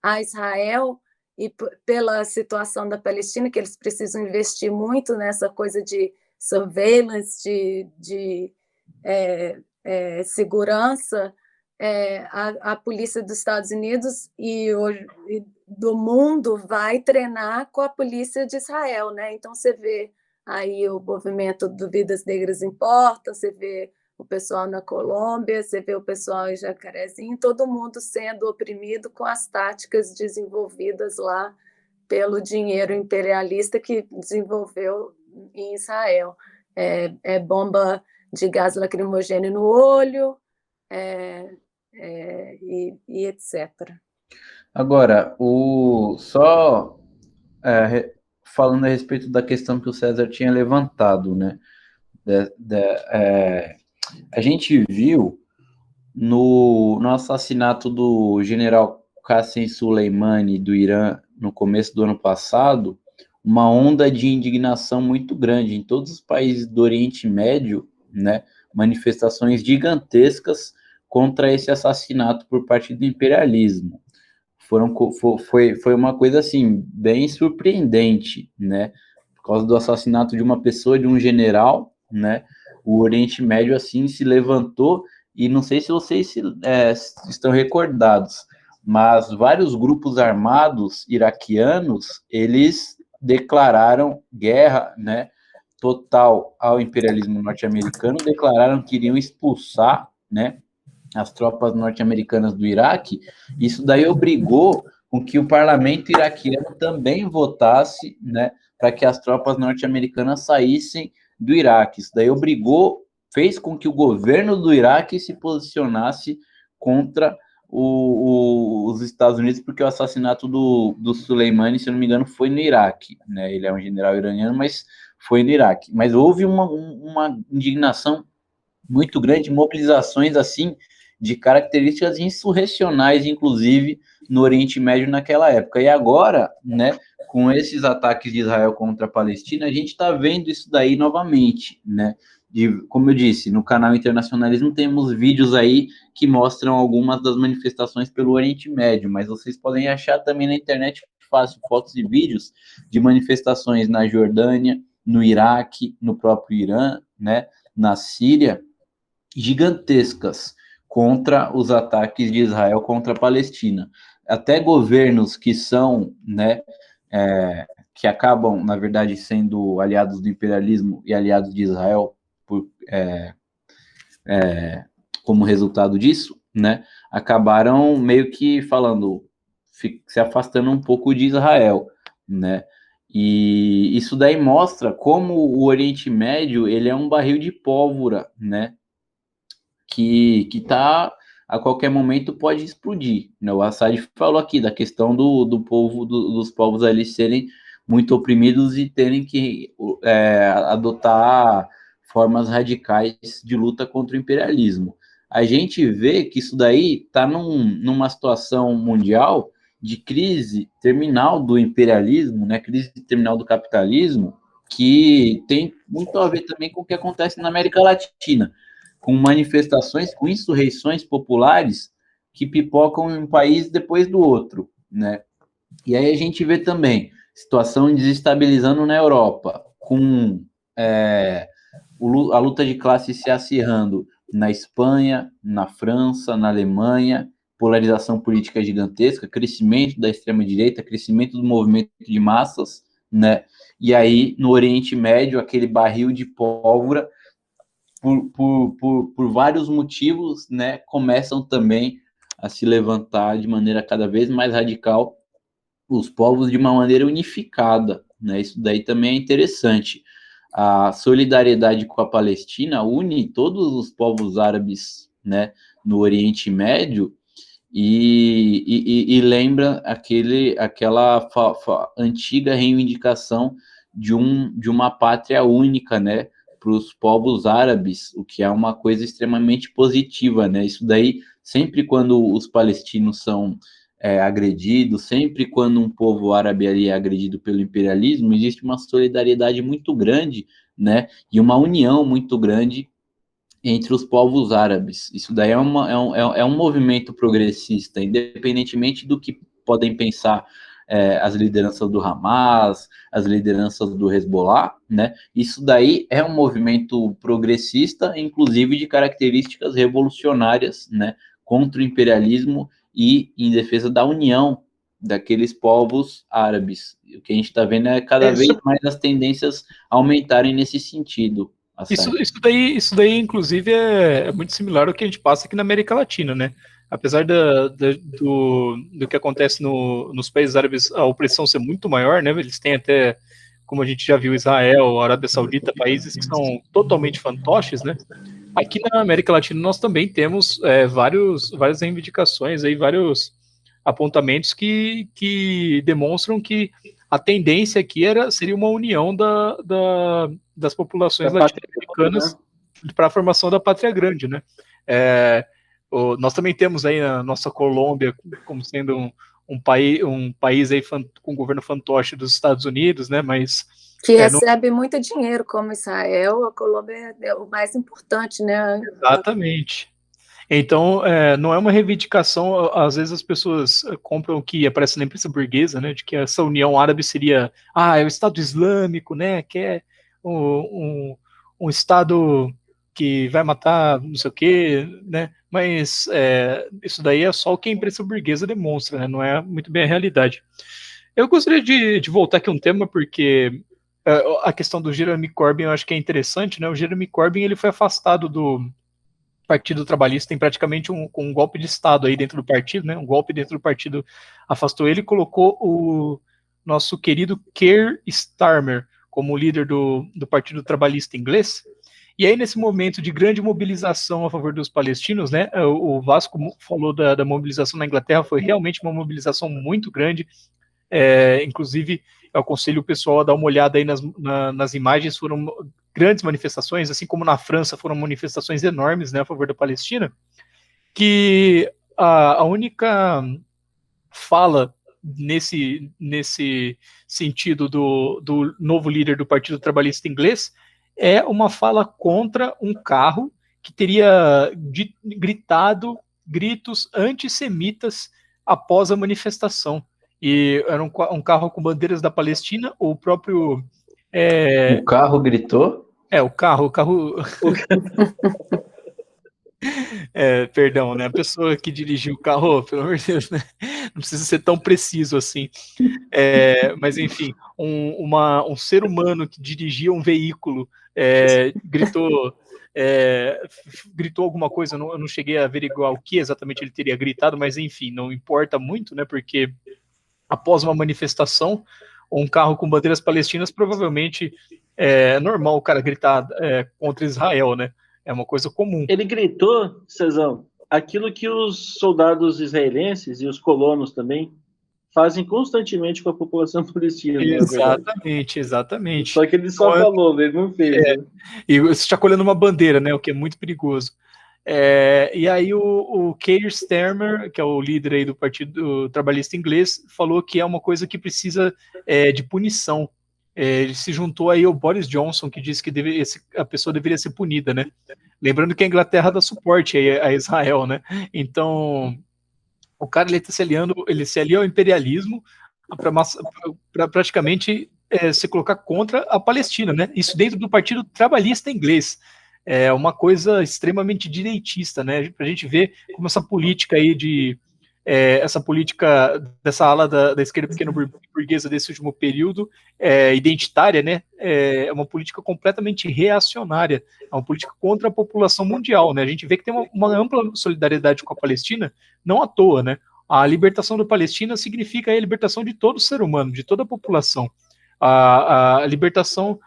a Israel e pela situação da Palestina, que eles precisam investir muito nessa coisa de surveillance, de segurança, a polícia dos Estados Unidos e do mundo vai treinar com a polícia de Israel, né? Então você vê aí o movimento do Vidas Negras Importam, você vê o pessoal na Colômbia, você vê o pessoal em Jacarezinho, todo mundo sendo oprimido com as táticas desenvolvidas lá pelo dinheiro imperialista que desenvolveu em Israel. Bomba de gás lacrimogêneo no olho, e etc. Agora, falando a respeito da questão que o César tinha levantado, né? A gente viu no assassinato do general Qassem Soleimani do Irã no começo do ano passado uma onda de indignação muito grande em todos os países do Oriente Médio, né? Manifestações gigantescas contra esse assassinato por parte do imperialismo. Foi uma coisa assim bem surpreendente, né? Por causa do assassinato de uma pessoa, de um general, né? O Oriente Médio assim se levantou e não sei se vocês estão recordados, mas vários grupos armados iraquianos eles declararam guerra, né? Total ao imperialismo norte-americano, declararam que iriam expulsar, né? As tropas norte-americanas do Iraque. Isso daí obrigou com que o parlamento iraquiano também votasse, né, para que as tropas norte-americanas saíssem do Iraque. Isso daí fez com que o governo do Iraque se posicionasse contra os Estados Unidos, porque o assassinato do Soleimani, se eu não me engano, foi no Iraque, né? Ele é um general iraniano, mas foi no Iraque. Mas houve uma indignação muito grande, mobilizações assim de características insurrecionais, inclusive no Oriente Médio naquela época. E agora, né, com esses ataques de Israel contra a Palestina, a gente está vendo isso daí novamente, né? Como eu disse, no canal Internacionalismo temos vídeos aí que mostram algumas das manifestações pelo Oriente Médio, mas vocês podem achar também na internet fácil fotos e vídeos de manifestações na Jordânia, no Iraque, no próprio Irã, né, na Síria, gigantescas contra os ataques de Israel contra a Palestina. Até governos que são, né, que acabam, na verdade, sendo aliados do imperialismo e aliados de Israel como resultado disso, né, acabaram meio que se afastando um pouco de Israel, né, e isso daí mostra como o Oriente Médio ele é um barril de pólvora, né, que tá a qualquer momento pode explodir. Né? O Assad falou aqui da questão do povo, dos povos ali serem muito oprimidos e terem que adotar formas radicais de luta contra o imperialismo. A gente vê que isso daí está numa situação mundial de crise terminal do imperialismo, né? Crise terminal do capitalismo, que tem muito a ver também com o que acontece na América Latina, com manifestações, com insurreições populares que pipocam um país depois do outro, né? E aí a gente vê também situação desestabilizando na Europa, com a luta de classe se acirrando na Espanha, na França, na Alemanha, polarização política gigantesca, crescimento da extrema-direita, crescimento do movimento de massas, né? E aí, no Oriente Médio, aquele barril de pólvora por vários motivos, né, começam também a se levantar de maneira cada vez mais radical os povos de uma maneira unificada, né? Isso daí também é interessante. A solidariedade com a Palestina une todos os povos árabes, né, no Oriente Médio e lembra aquela antiga reivindicação de uma pátria única, né, para os povos árabes, o que é uma coisa extremamente positiva, né? Isso daí, sempre quando os palestinos são agredidos, sempre quando um povo árabe ali é agredido pelo imperialismo, existe uma solidariedade muito grande, né, e uma união muito grande entre os povos árabes. Isso daí é um movimento progressista, independentemente do que podem pensar as lideranças do Hamas, as lideranças do Hezbollah, né? Isso daí é um movimento progressista, inclusive de características revolucionárias, né? Contra o imperialismo e em defesa da união daqueles povos árabes. O que a gente está vendo é cada vez mais as tendências aumentarem nesse sentido. Isso daí, inclusive, é muito similar ao que a gente passa aqui na América Latina, né? Apesar do que acontece nos países árabes, a opressão ser muito maior, né? Eles têm até, como a gente já viu, Israel, Arábia Saudita, países que são totalmente fantoches, né? Aqui na América Latina nós também temos várias reivindicações, aí, vários apontamentos que demonstram que a tendência aqui seria uma união das populações latino-americanas para a formação da pátria grande, né? Nós também temos aí a nossa Colômbia como sendo um país aí com governo fantoche dos Estados Unidos, né? Mas que recebe muito dinheiro, como Israel, a Colômbia é o mais importante, né? Exatamente. Então, não é uma reivindicação, às vezes as pessoas compram o que aparece na imprensa burguesa, né, de que essa União Árabe seria, é o Estado Islâmico, né, que é um Estado que vai matar não sei o quê, né, mas isso daí é só o que a imprensa burguesa demonstra, né, não é muito bem a realidade. Eu gostaria de voltar aqui um tema, porque a questão do Jeremy Corbyn eu acho que é interessante, né, o Jeremy Corbyn ele foi afastado do Partido Trabalhista, tem praticamente um golpe de Estado aí dentro do partido, né? Um golpe dentro do partido afastou ele e colocou o nosso querido Keir Starmer como líder do Partido Trabalhista inglês. E aí, nesse momento de grande mobilização a favor dos palestinos, né? O Vasco falou da mobilização na Inglaterra, foi realmente uma mobilização muito grande. Inclusive, eu aconselho o pessoal a dar uma olhada aí nas imagens, foram grandes manifestações, assim como na França foram manifestações enormes, né, a favor da Palestina, que a única fala nesse sentido do novo líder do Partido Trabalhista inglês é uma fala contra um carro que teria gritado gritos antissemitas após a manifestação. E era um carro com bandeiras da Palestina, o próprio... O carro gritou? O carro... perdão, né? A pessoa que dirigiu o carro, pelo amor de Deus, né? Não precisa ser tão preciso assim. Mas, enfim, um ser humano que dirigia um veículo gritou alguma coisa, eu não cheguei a averiguar o que exatamente ele teria gritado, mas, enfim, não importa muito, né? Porque após uma manifestação, um carro com bandeiras palestinas, provavelmente é normal o cara gritar contra Israel, né? É uma coisa comum. Ele gritou, Cezão, aquilo que os soldados israelenses e os colonos também fazem constantemente com a população palestina. Exatamente. Só que ele só falou, ele não fez. Né? E você está colhendo uma bandeira, né? O que é muito perigoso. E aí o Keir Starmer, que é o líder aí do Partido Trabalhista inglês, falou que é uma coisa que precisa de punição. Ele se juntou aí ao Boris Johnson, que disse que a pessoa deveria ser punida, né? Lembrando que a Inglaterra dá suporte a Israel, né? Então, o cara ele se alia ao imperialismo para praticamente se colocar contra a Palestina, né? Isso dentro do Partido Trabalhista inglês. É uma coisa extremamente direitista, né? Para a gente ver como essa política aí de essa política dessa ala da esquerda pequeno-burguesa desse último período, identitária, né, é uma política completamente reacionária, é uma política contra a população mundial, né? A gente vê que tem uma ampla solidariedade com a Palestina, não à toa, né? A libertação da Palestina significa a libertação de todo ser humano, de toda a população. A libertação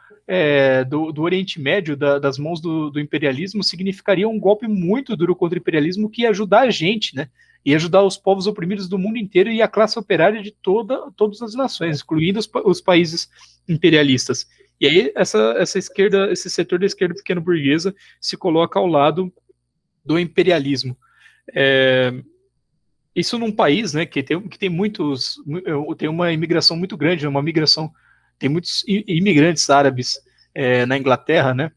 do Oriente Médio, das mãos do imperialismo, significaria um golpe muito duro contra o imperialismo que ia ajudar a gente, né? E ajudar os povos oprimidos do mundo inteiro e a classe operária de todas as nações, incluindo os países imperialistas. E aí essa esquerda, esse setor da esquerda pequeno-burguesa se coloca ao lado do imperialismo. Isso num país, né, que tem uma imigração muito grande, tem muitos imigrantes árabes na Inglaterra, né,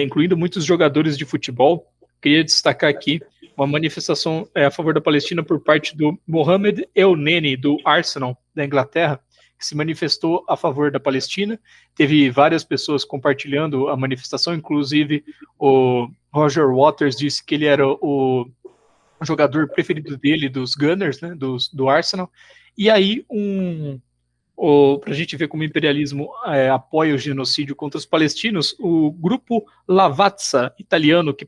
incluindo muitos jogadores de futebol. Queria destacar aqui uma manifestação a favor da Palestina por parte do Mohamed El-Neni, do Arsenal, da Inglaterra, que se manifestou a favor da Palestina. Teve várias pessoas compartilhando a manifestação, inclusive o Roger Waters disse que ele era o jogador preferido dele, dos Gunners, né, do Arsenal. E aí, para a gente ver como o imperialismo apoia o genocídio contra os palestinos, o grupo Lavazza italiano, que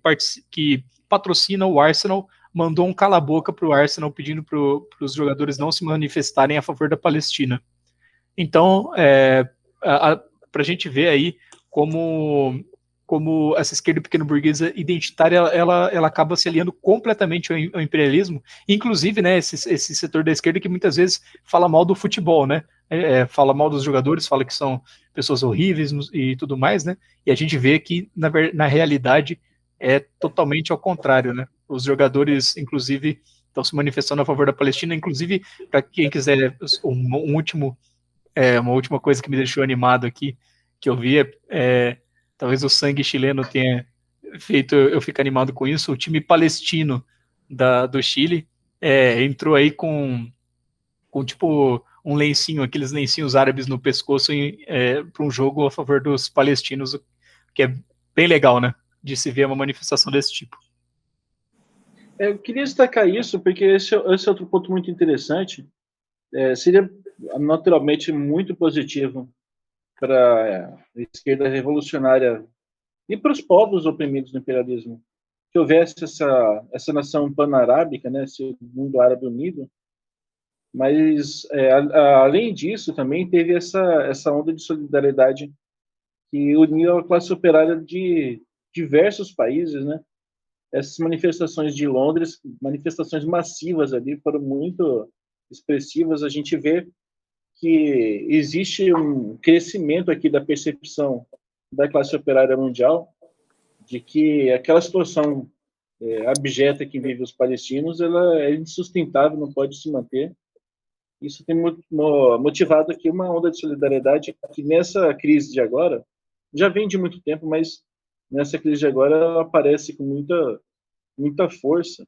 patrocina o Arsenal, mandou um cala-boca para o Arsenal, pedindo para os jogadores não se manifestarem a favor da Palestina. Então, para a gente ver aí como essa esquerda pequeno-burguesa identitária, ela acaba se aliando completamente ao imperialismo, inclusive, né, esse setor da esquerda que muitas vezes fala mal do futebol, né, fala mal dos jogadores, fala que são pessoas horríveis e tudo mais, né, e a gente vê que, na realidade, é totalmente ao contrário, né, os jogadores, inclusive, estão se manifestando a favor da Palestina, inclusive, para quem quiser, uma última coisa que me deixou animado aqui, que eu vi talvez o sangue chileno tenha feito eu ficar animado com isso. O time palestino do Chile entrou aí com tipo um lencinho, aqueles lencinhos árabes no pescoço para um jogo a favor dos palestinos, que é bem legal, né? De se ver uma manifestação desse tipo. Eu queria destacar isso porque esse é outro ponto muito interessante. Seria naturalmente muito positivo para a esquerda revolucionária e para os povos oprimidos do imperialismo, que houvesse essa nação pan-arábica, né, esse mundo árabe unido. Mas, além disso, também teve essa onda de solidariedade que uniu a classe operária de diversos países, né? Essas manifestações de Londres, manifestações massivas ali, foram muito expressivas. A gente vê que existe um crescimento aqui da percepção da classe operária mundial de que aquela situação abjeta que vive os palestinos, ela é insustentável, não pode se manter. Isso tem motivado aqui uma onda de solidariedade que nessa crise de agora, já vem de muito tempo, mas nessa crise de agora ela aparece com muita força.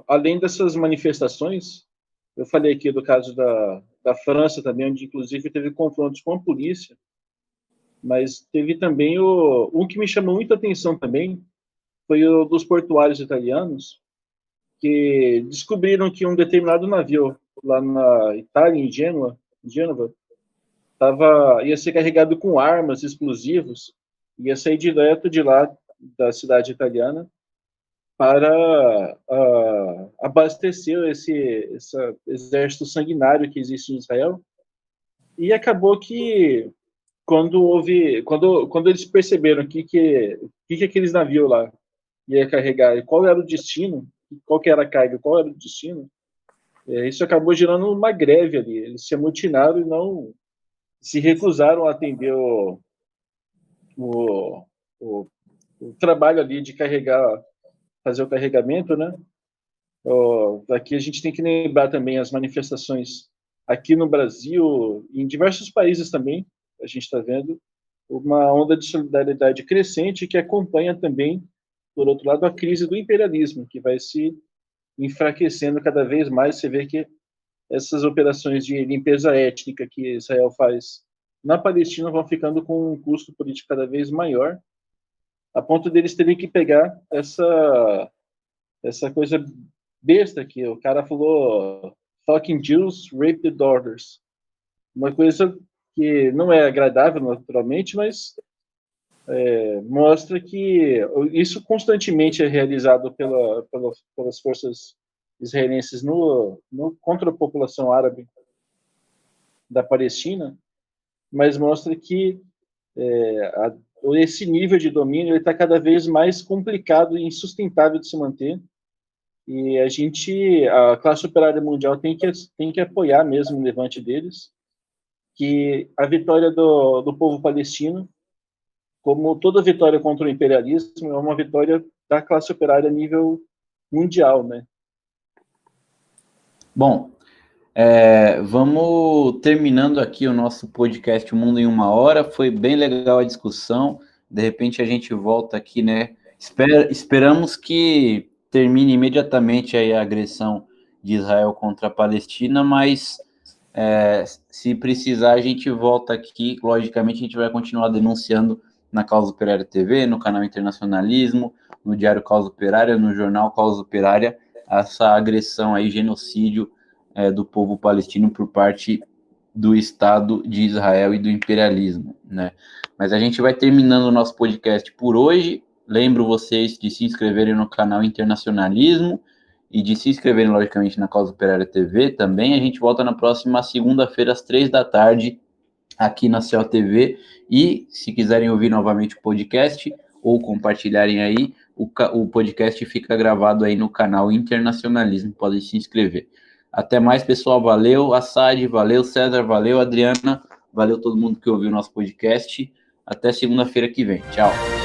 Além dessas manifestações, eu falei aqui do caso da França também, onde inclusive teve confrontos com a polícia, mas teve também um que me chamou muita atenção também, foi o dos portuários italianos, que descobriram que um determinado navio lá na Itália, em Gênova, ia ser carregado com armas, explosivos, ia sair direto de lá, da cidade italiana, para abastecer esse exército sanguinário que existe em Israel. E acabou que, quando eles perceberam que aqueles navios lá ia carregar, e qual era o destino, qual que era a carga, qual era o destino, isso acabou gerando uma greve ali. Eles se amotinaram e não se recusaram a atender o trabalho ali de fazer o carregamento, né? Aqui a gente tem que lembrar também as manifestações aqui no Brasil, em diversos países também, a gente está vendo uma onda de solidariedade crescente que acompanha também, por outro lado, a crise do imperialismo, que vai se enfraquecendo cada vez mais. Você vê que essas operações de limpeza étnica que Israel faz na Palestina vão ficando com um custo político cada vez maior, a ponto deles terem que pegar essa coisa besta que o cara falou fucking Jews rape the daughters. Uma coisa que não é agradável naturalmente, mas mostra que isso constantemente é realizado pelas forças israelenses contra a população árabe da Palestina, mas mostra que esse nível de domínio está cada vez mais complicado e insustentável de se manter, e a classe operária mundial tem que apoiar mesmo o levante deles, que a vitória do povo palestino, como toda vitória contra o imperialismo, é uma vitória da classe operária a nível mundial, né? Bom, vamos terminando aqui o nosso podcast O Mundo em Uma Hora. Foi bem legal a discussão. De repente a gente volta aqui, né? Esperamos que termine imediatamente aí a agressão de Israel contra a Palestina, mas se precisar a gente volta aqui. Logicamente a gente vai continuar denunciando na Causa Operária TV, no canal Internacionalismo, no Diário Causa Operária, no jornal Causa Operária, essa agressão aí, genocídio do povo palestino por parte do Estado de Israel e do imperialismo, né? Mas a gente vai terminando o nosso podcast por hoje. Lembro vocês de se inscreverem no canal Internacionalismo e de se inscreverem, logicamente, na Causa Operária TV também. A gente volta na próxima segunda-feira, às 15h, aqui na Céu TV. E, se quiserem ouvir novamente o podcast ou compartilharem aí, o podcast fica gravado aí no canal Internacionalismo. Podem se inscrever. Até mais, pessoal. Valeu, Assad. Valeu, César. Valeu, Adriana. Valeu todo mundo que ouviu o nosso podcast. Até segunda-feira que vem. Tchau.